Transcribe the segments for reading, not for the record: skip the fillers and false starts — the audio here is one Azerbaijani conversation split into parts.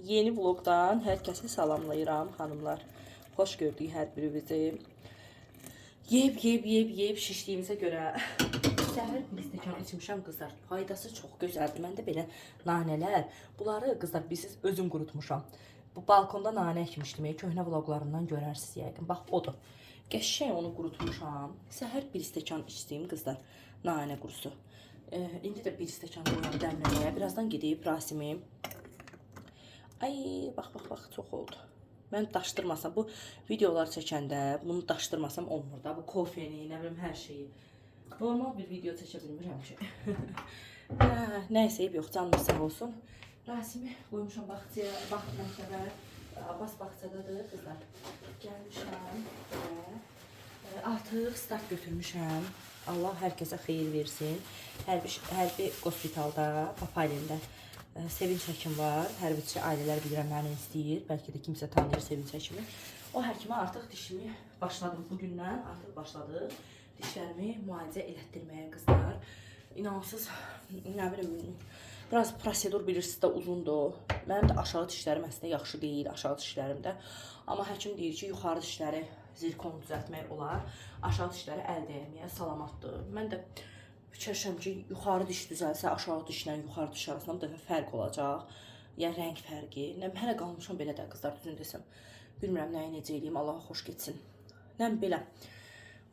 Yeni vlogdan hər kəsi salamlayıram xanımlar. Xoş gördük hər birimizi. Yeyib şişdiyimizə görə səhər bir stəkan içmişəm qızlar. Faydası çox gözəldir. Məndə belə nanələr. Bunları qızlar bilirsiniz özüm qurutmuşam. Bu balkonda nanə əkmişdim. Köhnə vloglarımdan görərsiniz yəqin. Bax odur. Qəşəng onu qurutmuşam. Səhər bir stəkan içdiyim qızlar nanə qurusu. İndi də bir stəkan qoyuram dəmləməyə. Birazdan gedib Rasimi. Ay, bax, çox oldu. Mən daşdırmasam, bu videolar çəkəndə bunu daşdırmasam olmur da. Bu kofeni, nə bilim, hər şeyi. Normal bir video çəkə bilmirəm ki. Nəysə, yox, canımız sağ olsun. Rasimi qoymuşam bağçaya, məktəbə. Abbas bağçadadır, qızlar. Gəlmişəm və artıq start götürmüşəm. Allah hər kəsə xeyir versin. Hərbi hospitalda, Papayelində Sevinç həkim var. Hərbiçi ailələr bilirəm məni istəyir. Bəlkə də kimsə tanıyır Sevinç həkimi. O həkimə artıq dişimi başladım. Bugündən artıq başladıq. Dişlərimi müalicə elətdirməyə qızlar. İnansız, nə bilim, biraz prosedur bilirsiniz də uzundur. Mənim də aşağı dişlərim əslində yaxşı deyil, aşağı dişlərimdə. Amma həkim deyir ki, yuxarı dişləri zirkon düzəltmək olar. Aşağı dişləri əl dəyməyə salamatdır. Mən də fikirləşirəm ki, yuxarı diş düzəlsə, aşağı dişlə yuxarı diş arasında bir dəfə fərq olacaq. Yəni rəng fərqi. Hələ qalmışam belə də qızlar, düzün desəm. Bilmirəm nəyi necə eləyim, Allaha xoş getsin. Nəm belə.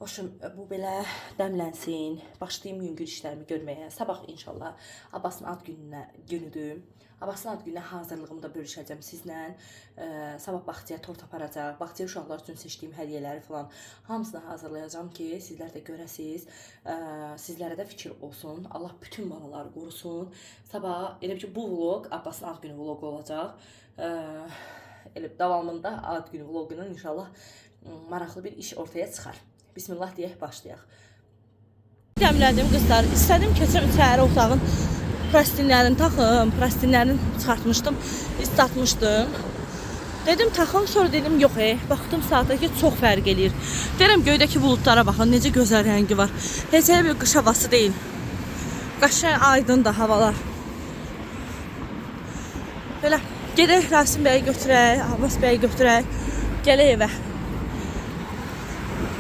Hoşum, bu belə dəmlənsin. Başlayayım yüngül işlərimi görməyə. Sabah inşallah Abbasın ad günüdür. Abbasın ad gününə hazırlığımı da bölüşəcəm sizlə. Sabah bağçaya tort aparacaq. Bağçaya uşaqlar üçün seçdiyim hədiyyələri falan hamısını hazırlayacağım ki, sizlər də görəsiniz. Sizlərə də fikir olsun. Allah bütün balaları qorusun. Sabah elə ki bu vlog Abbasın ad günü vlogu olacaq. Elə davamında ad günü vlogunun inşallah maraqlı bir iş ortaya çıxar. Bismillah deyək, başlayaq. Dəmlədim qızlar. İstədim keçəm içəri otağın plastinlərini taxım. Plastinlərini çıxartmışdım, islatmışdım. Dedim taxım, sonra dedim yox. Baxdım saata ki çox fərq eləyir. Deyirəm göydəki buludlara baxın, necə gözəl rəngi var. Heç elə bir qış havası deyil. Qəşəng aydın da havalar. Belə gedək Rasim bəyi götürək, Abbas bəyi götürək. Gələk evə.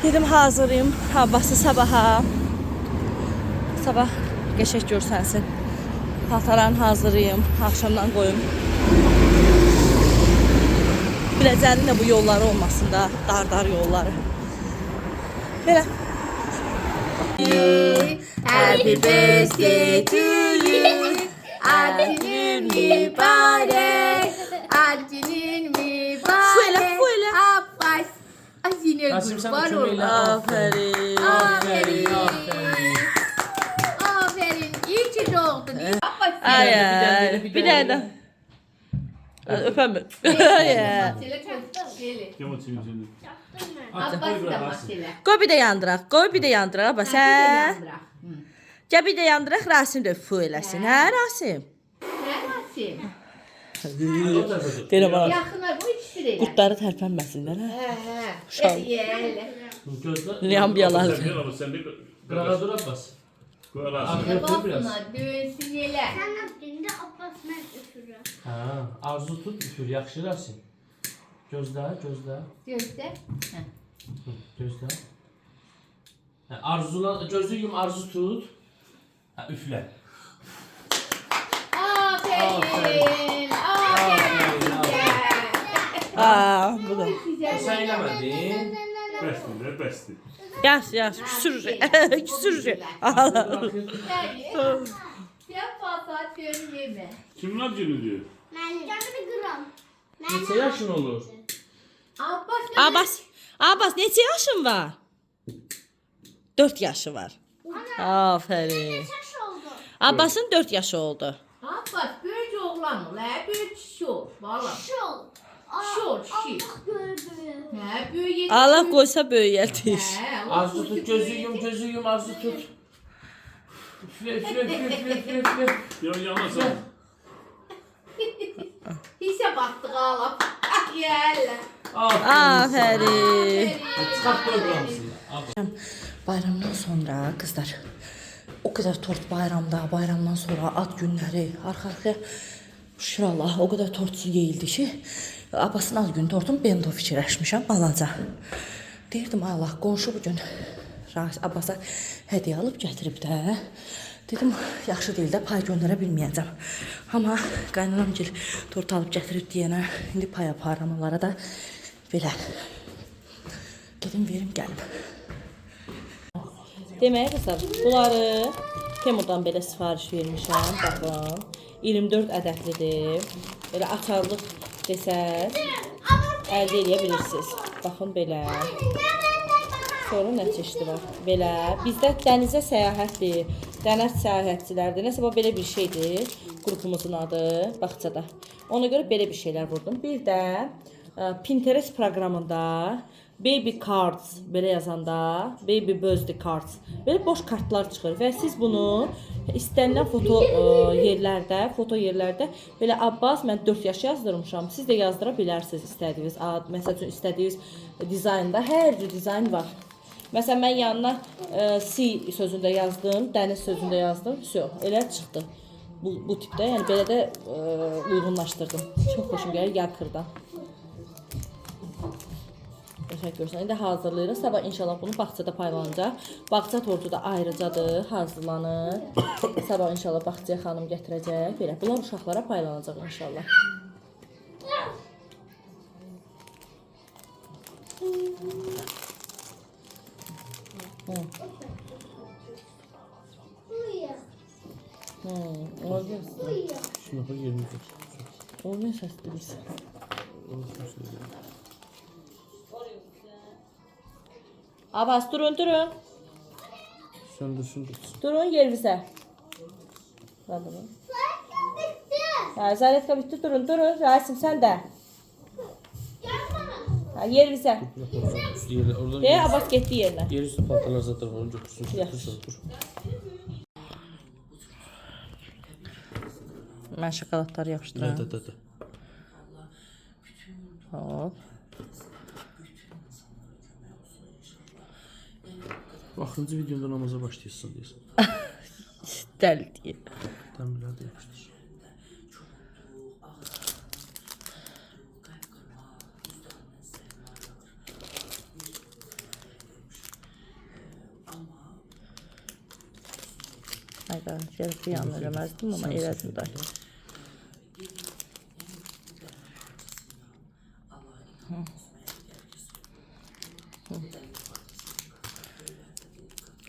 Gedim hazırlayım Abbası sabaha. Sabah qəşəng görsənsin. Paltalarını hazırlayım, akşamdan qoyum. Biləcərin də bu yolları olmasın da, dar yolları. Belə. Happy birthday to you. Ad günün mübarek. Ad günün mübarek. Fuele. Abbas. Azine kurban ol. Aferin. Aferin. Aferin. İyi ki doğdun. Abbas. Ay, bir də. Öpəm. Abbas da masile. Qoy bir də yandıraq, Abbas, hə? Gəl bir də yandıraq, Rasim də fu eləsin, hə Rasim? Hə Rasim? Deyirəm, Yaxına bu ikisi də. qurtları tərpənməsinlər, hə? Hə. Elə. Lambiyalar. Qırağa dur Abbas. Babasına dönsün elə. Sən adında Abbas mən üfürəm. Hə, arzu tut üfür, yaxşı Rasim. Gözlə. Gözlə. Hə. Gözlə. Hə, gözü yum, arzu tut. Hə, üflə. Aferin. Bu da. Sən eləmədin. Bəsdir. Yaş, küsürcü. Sen fasat yeme. Kimin ad günüdür? Mənim canımı qıram. Neçə yaşın olur? Abbas, neçə yaşın var? 4 yaşı var. Aferin. Yaş oldu. Abbasın 4 yaşı oldu. Abbas böyük oğlan ol, böyük kişi ol. Valla. Şol. Şol, Allah gördü. Böyük. Allah qoysa böyüyəldir. Arzu tut, gözü yum, arzu tut. Üflə. Yanasan. Hisse baktık ağlam. Yələ. Aferin. Çıxart qoyuramsın. Bayramdan sonra qızlar o kadar tort bayramdan sonra ad günləri arxa-arxaya Şükür Allah, o qədər tortsuz yeyildi ki, Abbasın az gün tortunu bento fikirləşmişəm, balaca. Deyirdim, ay Allah, qonşu bugün Abbasa hədiyyə alıb gətirib də. Dedim, yaxşı deyil də, pay göndərə bilməyəcəm. Amma qaynanamgil tort alıb gətirib deyənə, indi pay aparam onlara da belə. Gedim, verim, gəlim. Demək qızlar, bunları Temudan belə sifariş vermişəm, baxın. 24 ədədlidir. Belə açarlıq desəz, əldə edə bilirsiniz. Baxın belə. Sonra nə çeşidi var? Belə. Bizdə dənizə səyahətdir, dənəz səyahətçilərdir. Nəsə belə bir şeydir. Qrupumuzun adı, bağçada. Ona görə belə bir şeylər vurdum. Bir də Pinterest proqramında Baby cards belə yazanda, baby birthday cards belə boş kartlar çıxır və siz bunu istənilən foto yerlərdə belə Abbas mən 4 yaş yazdırmışam. Siz də yazdıra bilərsiniz istədiyiniz ad, məsəl üçün istədiyiniz dizaynda hər cür dizayn var. Məsələn mən yanına sea sözündə yazdım, dəniz sözündə yazdım. Vəsə, elə çıxdı. Bu tipdə, yəni belə də uyğunlaşdırdım. Çox xoşum gəlir yakırdan. Görsən, indi hazırlayırıq. Sabah inşallah bunu bağçada paylanacaq. Bağça tortu da ayrıcadır, hazırlanır. Sabah inşallah bağçaya xanım gətirəcək. Belə, bunlar uşaqlara paylanacaq inşallah. Şuna yerimiz var. O ne səsdir biz? Abbas durun. Söndürsün. Durun yerinizə. Zaretka bitti. Durun. Rasim sen de. Yerinizə. Abbas getdi yerinə. Yer üstü paltarlar zaten onu götürsün. Dur. Mən şokoladları yapışdıram. Da. Hop. Axırıncı videoda namaza başlayırsan deyəsən. Dəli deyə. Təmirlər də yapışdır. Hayda, şerifi yanına eləməzdim, amma elədim də.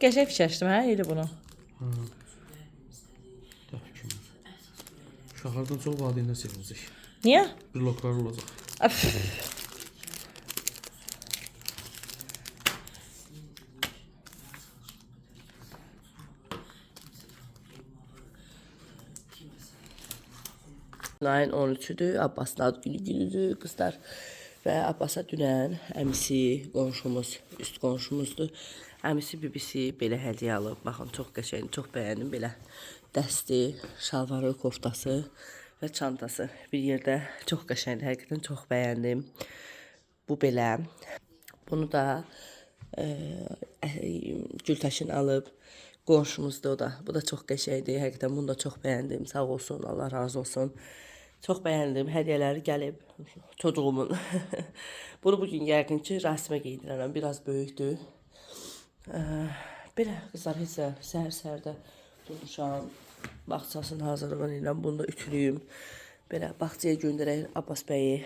Qəşəng fikirləşdim, hə, elə bunu. Təbii ki. Uşaqlardan çox valideynlər sevinəcək. Niyə? Bloklar olacaq. Ayın 13-üdür, Abbasın ad günüdür qızlar. Və Abbasa dünən əmisi, qonşumuz, üst qonşumuzdur. Əmisi bibisi belə hədiyyə alıb. Baxın, çox qəşəng, çox bəyəndim belə. Dəsti, şalvarı, koftası və çantası bir yerdə çox qəşəngdir. Həqiqətən çox bəyəndim. Bu belə. Bunu da Gültaşın alıb. Qonşumuzdur o da. Bu da çox qəşəngdir. Həqiqətən bunu da çox bəyəndim. Sağ olsun, Allah razı olsun. Çox bəyəndim. Hədiyyələri gəlib çocuğumun. Bunu bugün yəqin ki, rəsmə geyindirəm. Biraz böyükdür. Belə qızlar heç də səhər-səhərdə durmuşam. Bağçasının hazırlığını ilə bunu da ütülüyüm. Belə bağçaya göndərək Abbas bəyi.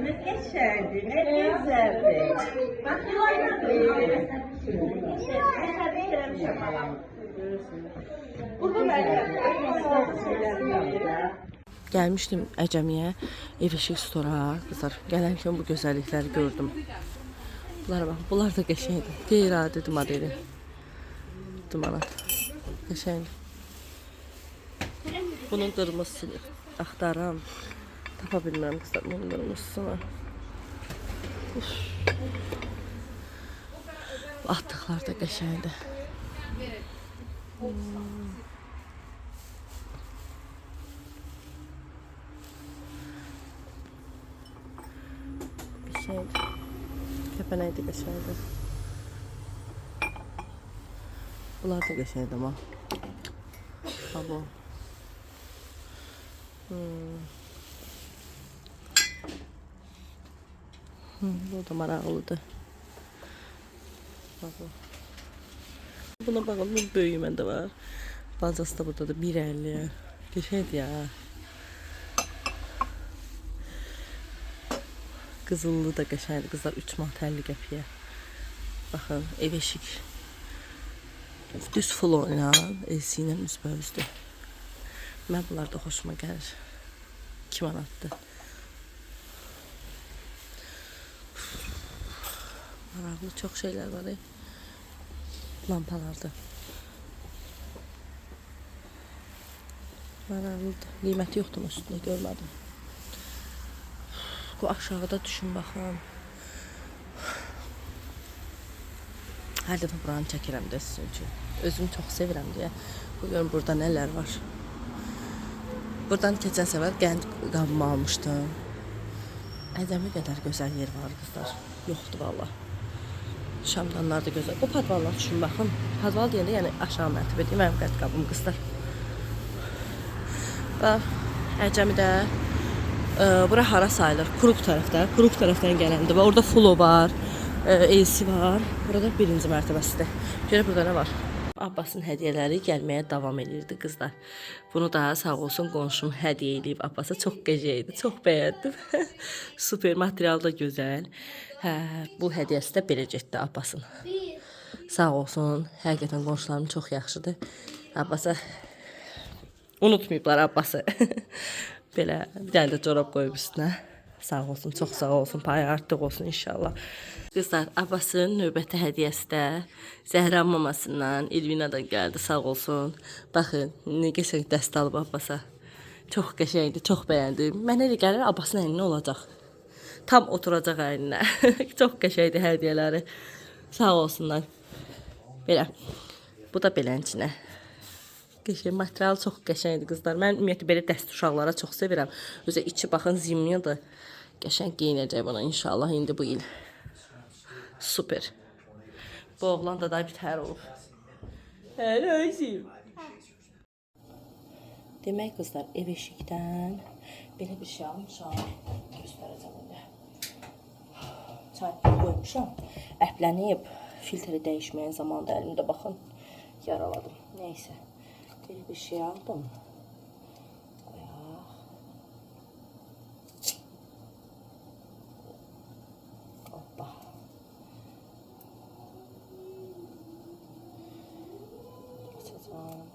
Ne geçerdi, ne güzeldi. Bak Gəlmişdim Əcəmiyə, Ev-eşik stora, qızlar. Gələnkən bu gözəllikləri gördüm. Bunlara bax, bunlar da qəşəngdir. Qeyri-adi modeli. Dumanat. Qəşəngdir. Bunun qırmızısını axtaram. Tapa bilmirəm qızlar, bunun qırmızısını. Atdıqlar da qəşəngdir. Qəşəngdir. Kəpənəkdir qəşəngdir. Bunlar da qəşəngdir amma. Abo. Bu da maraqlıdır. Abo. Buna baxın, bu böyüyü məndə var. Bacası da burada da 1.50-yə. Qəşəngdir ya. Qızıllı da qəşəngdir qızlar, 3 manat 50 qəpiyə. Baxın, ev eşik. Düz flo ilə, elsi ilə üzbəüzdür. Mən bunlar da xoşuma gəlir. 2 manatdır. Maraqlı çox şeylər var. Lampalardır. Maraqlıdır. Qiyməti yoxdur üstündə, görmədim. Bu aşağıda düşün baxın. Hər dəfə buranı çəkirəm də sizin üçün. Özüm çox sevirəm deyə. Bu görün burada nələr var. Buradan keçən səfər qənd qabımı almışdım. Ədəmi qədər gözəl yer var qızlar. Yoxdur valla. Şamdanlar da gözəl. O padvallar düşün baxın. Padval deyəndə yəni aşağı mərtəbə deyim. Mənim qənd qabım qızlar. Bax, Əcəmidə bura hara sayılır? Kuruq tərəfdə. Kuruq tərəfdən gələndə və orada flo var. Elsi var. Burada birinci mərtəbəsidir. Görə burada nə var? Abbasın hədiyyələri gəlməyə davam edirdi qızlar. Bunu da sağ olsun qonşum hədiyyə eləyib Abbasa. Çox qəşəngdir. Çox bəyəndim. Super, material da gözəl. Hə, bu hədiyyəsi də belə getdi Abbasın. Sağ olsun. Həqiqətən qonşularım çox yaxşıdır. Abbasa unutmayıblar Abbası. Belə bir dənə də corab qoyub üstünə. Sağ olsun, çox sağ olsun. Payı artıq olsun inşallah. Qızlar, Abbasın növbəti hədiyyəsi də Zəhran mamasından Elvinadan gəldi. Sağ olsun. Baxın, nə qəşəng dəst alıb Abbasa. Çox qəşəngdir, çox bəyəndim. Mənə elə gəlir Abbasın əyninə olacaq. Tam oturacaq əyninə. Çox qəşəngdir hədiyyələri. Sağ olsunlar. Belə. Bu da belənçinə. Qəşəng material çox qəşəngdir qızlar. Mən ümumiyyətlə belə dəst uşaqlara çox sevirəm. Özə içi baxın zimlidir. Qəşəng geyinəcək buna inşallah indi bu il. Super. Bu oğlan da bitər olub. Hələyim. Demək qızlar, ev eşikdən belə bir şey almışam. Göstərəcəm indi. Çay qoymuşam. Ərplənib. Filtri dəyişməyən zamanda əlimdə baxın. Yaraladım. Neysə. Belə bir şey aldım. Qoyaq. Hoppa. Açacağım.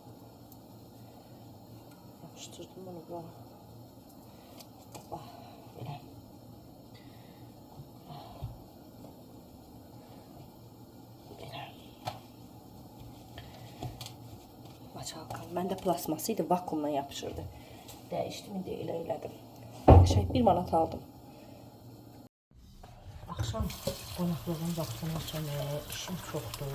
Yapıştırdım bunu bura. Hoppa. Belə. Mən də plasması idi, vakuumla yapışırdı. Dəyişdim, indi elə elədim. Şey, 1 manat aldım. Axşam qonaqlığın vaxtını açamaya işim çoxdur.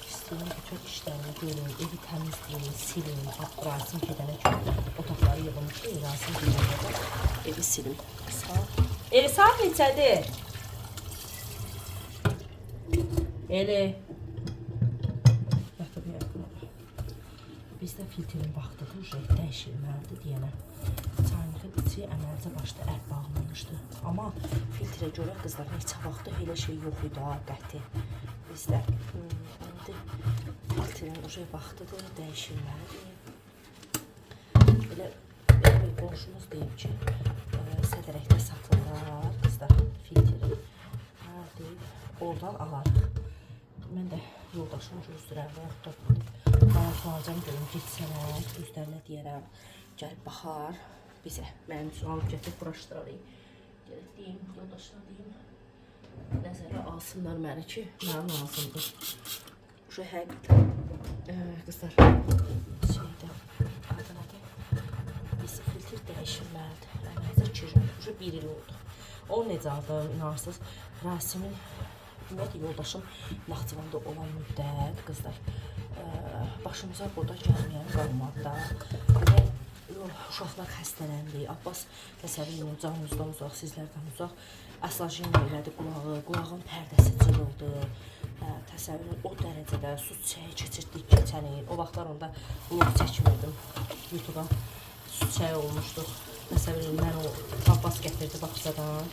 İstəyirəm bütün işlərimi görün, evi təmizləyim, silim, Rasim gedənə kimi otaqları yığılmışdı, Rasim gedənə də evi silim. Eli saat neçədir? Eli. Bizdə filtrin vaxtıdır, dəyişilməlidir deyənə. Çayınlıqın içi əməlcə başda ət bağlanmışdı. Amma filtrə görə qızlar neçə vaxtı elə şey yox idi, qəti. Bizdə filtrin vaxtıdır, dəyişilməlidir. Belə bir qonşumuz deyib ki, Sədərəkdə satırlar qızlar filtri. Deyib, oradan alarıq. Mən də yoldaşım gözdürəm və yaxud da alacam görüm, getsənər, üzlərinə deyərəm, gəlib baxar bizə. Mənim üçün alıb gətirib buraşdırarıq. Gəlib deyim, yoldaşına deyim, nəzərə alsınlar məni ki, mənim lazımdır. Şu həqiqətən, qızlar, şeydə, adı, biz filtr dəyişilməlidir. Əməlcə kirəm, şu 1 il oldu. O necə aldım, inansız, Rasimin, ümumiyyətlə yoldaşım Naxçıvanda olan müddət, qızlar, başımıza burada gəlməyən qalmadı da. Uşaqlar xəstələndi. Abbas təsəvvür edin, canınızdan uzaq, sizlərdən uzaq. Əsajin elədi qulağı, qulağın pərdəsi cırıldı. Təsəvvürün o dərəcədə su çiçəyi keçirdik keçən il. O vaxtlar onda vlog çəkmirdim. YouTube'a su çiçəyi olmuşduq. Təsəvvürün mən o Abbas gətirdi bağçadan.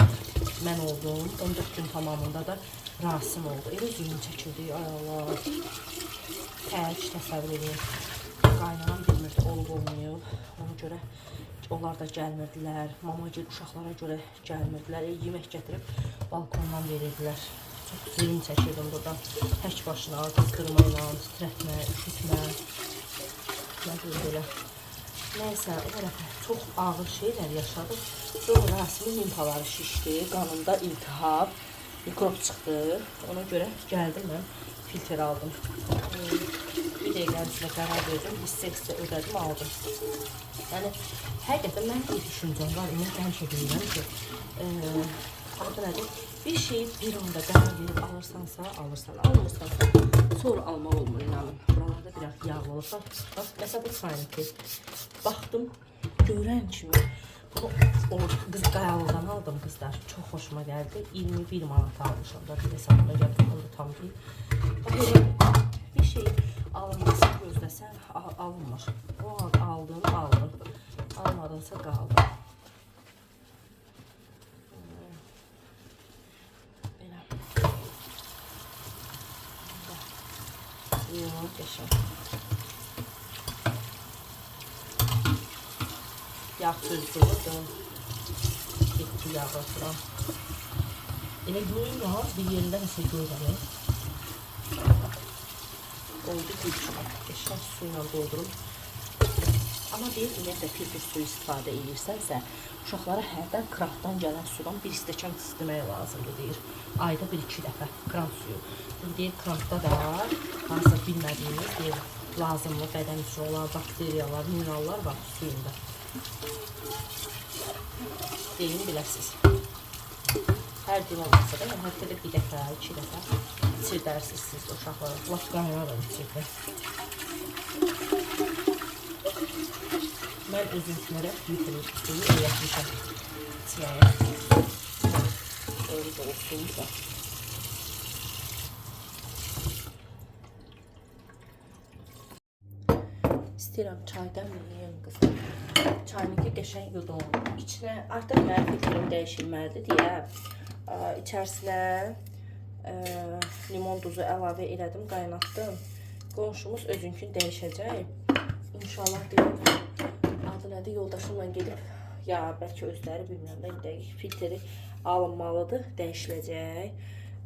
Mən oldum. 14 gün tamamında da Rasim oldu. Elə zulüm çəkildi. Ay Allah. Tək təsəvvür edin. Qaynanam bilmirdi, olub olmayıb. Ona görə onlar da gəlmirdilər. Mamagil uşaqlara görə gəlmirdilər. Yemək gətirib balkondan verirdilər. Çox zulüm çəkirdim burada. Tək başına, qızdırma ilə, titrətmə, üşütmə. Nə deyim belə. Nəysə, o tərəfə çox ağır şeylər yaşadım. Sonra Rasimin limpaları şişdi, qanında iltihab, mikrob çıxdı. Ona görə gəldim mən, filtr aldım. Bir dəqiqənin içində qərar verdim, hissə ödədim, aldım. Yəni, həqiqətən mən bir düşüncəm var, mən həmişə bilirəm ki, adı nədir? Bir şeyi bir anda qərar verib alırsansa, almırsansa, sonra almaq olmur, inanın. Buralarda biraz yağlı olursa, məsələn, bu çayınki. Baxdım, görən kimi, bunu qız qayalıdan aldım qızlar, çox xoşuma gəldi. 21 manat almışam da, bir hesabına gəldim, onu tam deyil. Bax, bir şey alınması gözləsən, alınmır. O an aldın, aldın. Almadınsa qaldı. Belə. Yox, geçəm. Yağ sözlüğüdür. Getdi yağı atıram. Elə yoyuram, bir yerində nəsə görürəm. Oldu gülçünə. Geçəm suyla doldurum. Amma deyir, ümumiyyətlə filtr suyu istifadə edirsənsə, uşaqlara hərdən kraftdan gələn sudan bir stəkan istimək lazımdır, deyir. Ayda 1-2 dəfə kran suyu. Deyir, kraftda da hansısa bilmədiyiniz, deyir, lazımlı bədən üçün olan bakteriyalar, minerallar var suyunda. Deyim, biləsiz. Hər gün olmasa da, həftədə 1 dəfə, 2 dəfə içirdərsiniz siz uşaqlara. Laf qaynadan içirdə. Mən özümkülərə filtr suyu öyrətmişəm içməyə. Öyle də olsun da. İstəyirəm çaydan yiyeyim qızım. Çayınki qəşəng yudum. İçinə artıq mənim filtrim dəyişilməlidir deyə içərisinə limon duzu əlavə elədim, qaynatdım. Qonşumuz özünkünü dəyişəcək. İnşallah deyim. Adı nədir, yoldaşımla gedib, ya bəlkə özləri bilmirəm də, filtri alınmalıdır, dəyişiləcək.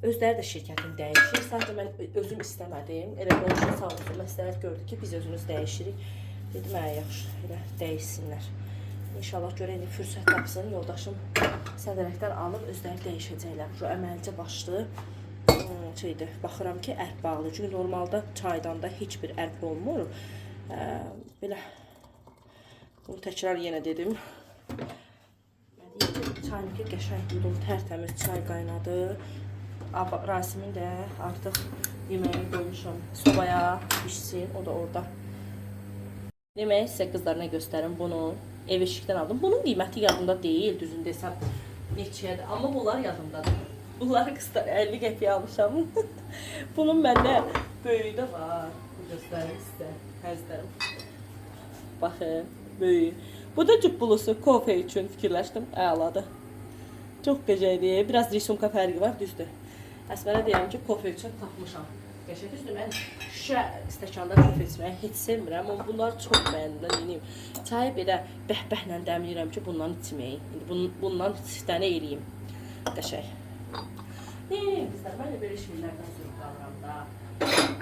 Özləri də şirkətin dəyişir, sadəcə mən özüm istəmədim. Elə qonşu sağ olsun, məsləhət gördü ki, biz özümüz dəyişirik. Dedim, yaxşı, elə dəyişsinlər. İnşallah görək, fürsət tapsın, yoldaşım sədərəkdən alıb özləri dəyişəcəklər. Şu əməlicə başlı şeydir, baxıram ki, ərb bağlı. Çünki normalda çaydan da heç bir ərb olmur. Belə bunu təkrar yenə dedim. Çayınki qəşəng yudum, tərtəmiz çay qaynadı. Rasimin də artıq yeməyi qoymuşam sobaya, pişsin, o da orada. Yeməyi sizə qızlarına göstərim bunu. Ev eşikdən aldım. Bunun qiyməti yadımda deyil, düzün desəm neçəyədir. Amma bunlar yadımdadır. Bunları qızlar 50 qəpiyə almışam. Bunun məndə böyüyü də var. Göstərim sizə, həzlərim. Baxın, böyüyü. Bu da cübbulusu, kofe üçün fikirləşdim, əladır. Çox qəşəngdir. Biraz risumka fərqi var, düzdür. Əsmərə deyirəm ki, kofe üçün tapmışam. Qəşəng düzdür, mən şüşə stəkanda kofe içməyi heç sevmirəm, amma bunlar çox bəyəndim. Çayı belə bəhbəhlə dəmləyirəm ki, bundan içməyi. Bundan istənə eləyim. Qəşəng. Neyim, qızlar, mən də belə şeylərdən sürüb qalıram da.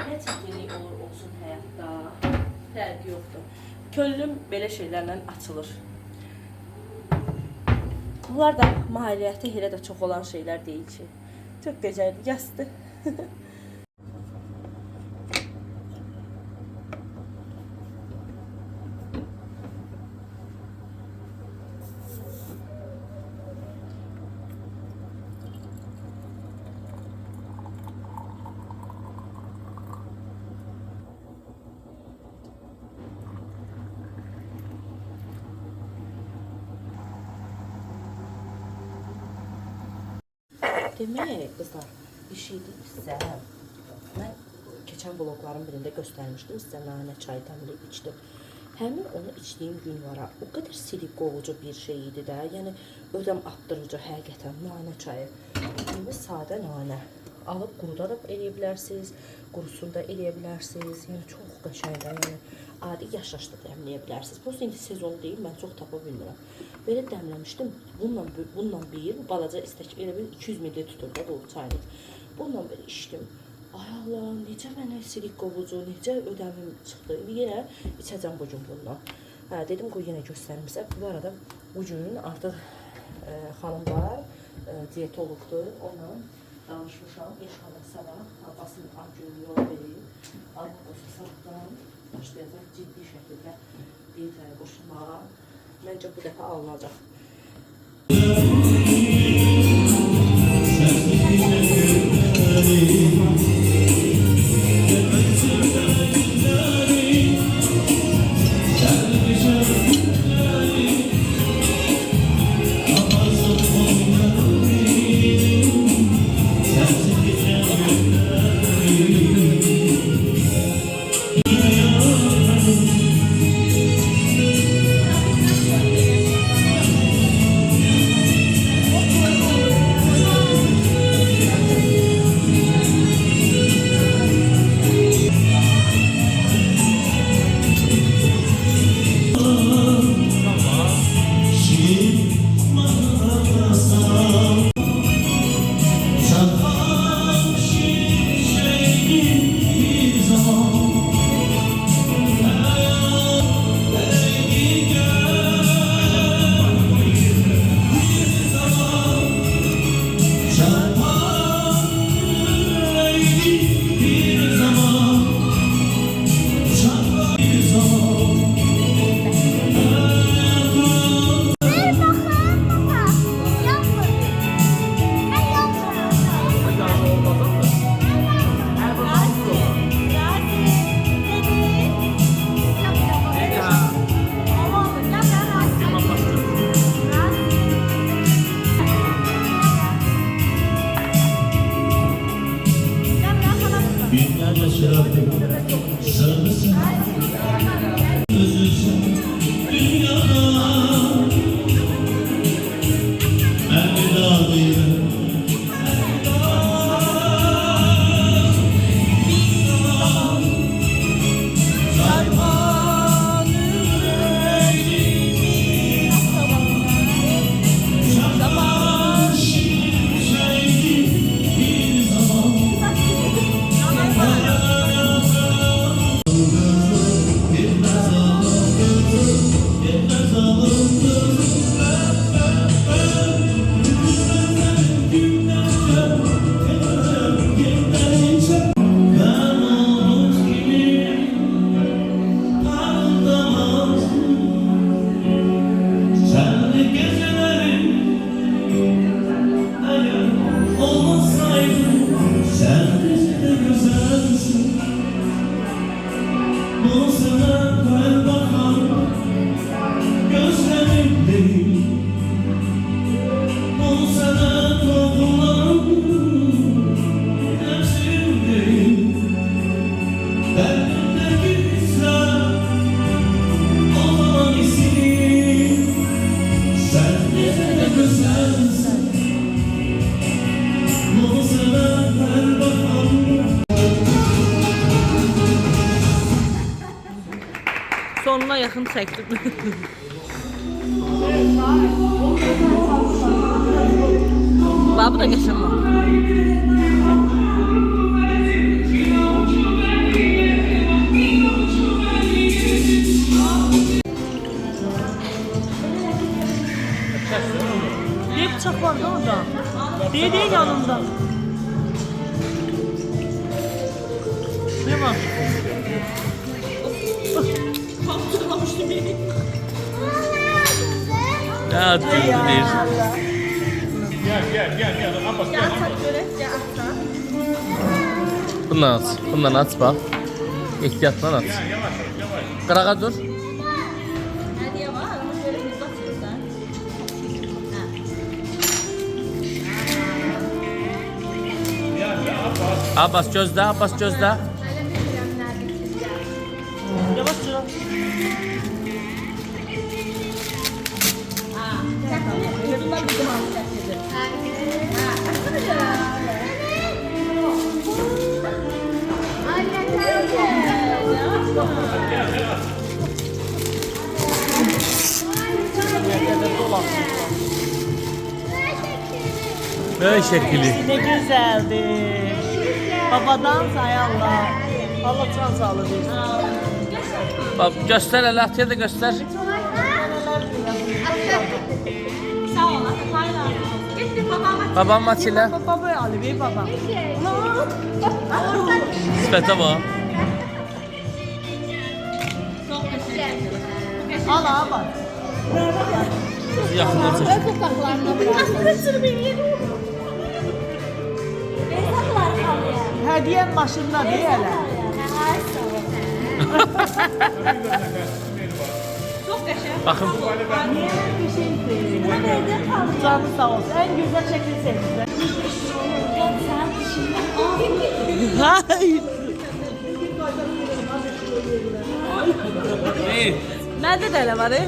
Nə çəkinlik olur, olsun həyatda. Fərqi yoxdur. Könlüm belə şeylərlə açılır. Bunlar da maliyyəti elə də çox olan şeylər deyil ki. Çox gözəldir, yastı. Demək, qızlar, bir şey deyim sizə. Mən keçən vlogların birində göstərmişdim sizə nane çayı dəmləyib içdim. Həmin onu içdiyim gün var ha, o qədər silik qovucu bir şey idi də. Yəni ödəm atdırıcı həqiqətən nane çayı. Bildiğimiz sadə nane. Alıb qurudarıb eləyə bilərsiniz, qurusunda eləyə bilərsiniz. Yəni çox qəşəngdir. Yəni adi yaşaşlı dəmləyə bilərsiniz. Prosta indi sezon deyil, mən çox tapa bilmirəm. Belə dəmləmişdim. Bununla bir balaca istək elə bir 200 ml tutur da dolu çaylık. Bununla belə içdim. Ay Allah, necə mənə silik qovucu, necə ödəmim çıxdı. Yenə içəcəm bu gün bundan. Hə, dedim qoy yenə göstərim sizə. Bu arada bu gün artıq xanım var, diyetologdur. Onunla danışmışam. İnşallah sabah Abbasın günü yol vereyim. Abbası sabahdan başlayacaq ciddi şəkildə diyetaya qoşulmağa. Məncə bu dəfə alınacaq. Sonuna yaxın çəkdim. Bax, bu da qəşəng var. Bir bıçaq var da orada. Değil yanımda. Ne var? Ya düzdür. Gel. Abbas gel. Bundan aç. Bundan aç bak. Ehtiyatla aç. Yavaş. Qırağa dur. Hediye var ama şöyle bir bakıyorsan. Ya Abbas. Abbas gözlə, Abbas gözlə. Yavaş dur. Bunlar bizim hamiləsidir. Böyle şekili. Ne güzeldi. Babadan say Allah. Allah can sağlığı versin. Bak göster hele, Atiye de göster. Sağ ol. Hayır. Gitti babama. Babam Atilla. Baba Ali Bey baba. Sifete bak. Al al bak. Yaxından çək. Hediyen başında değil hele. Baxın. Niye bir şey değil? Canı sağ olsun. En güzel şekil senin. Hayır. İyi. Nerede de öyle var ya?